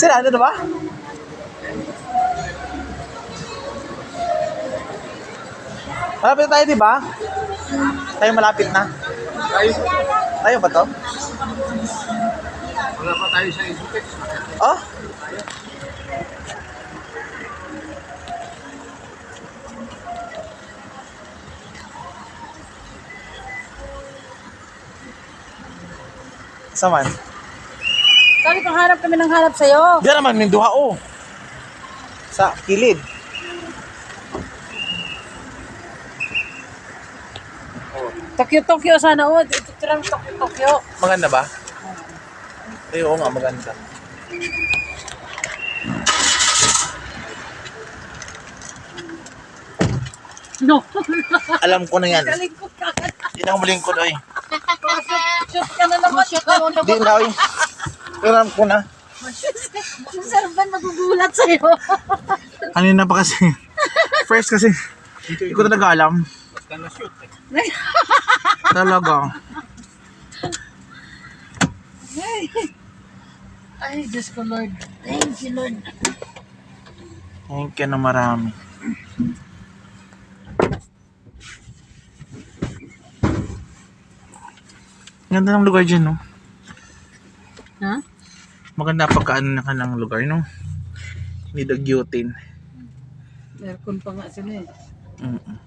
Sila, ano na ba? Malapit na tayo, di ba? Tayo malapit na. Tayo ba to? Wala pa tayo sa Isitex. Oh? Saman? Sabi kong harap kami ng harap sa'yo. Diyan naman, may duha o. Sa kilid. Tokyo sana o. Ito tirang Tokyo. Maganda ba? Ay, oo nga, maganda. No. Alam ko na yan. Kalingkot ka. Hindi na ako malingkod, oy. Shoot ka na naman. Hindi na, oy. Alam ko na. Yung servan magugulat sa'yo. Kanina pa kasi. First kasi. Hindi ko talaga alam. Basta na-shoot eh. Talaga. Ay, Diyos ko, Lord. Thank you, Lord. Thank you na marami. Ganda ng lugar dyan, no? Ha? Maganda pagkaan na ka ng lugar, no? Hindi dagyutin. Aircon pa nga sila eh. Mm-mm.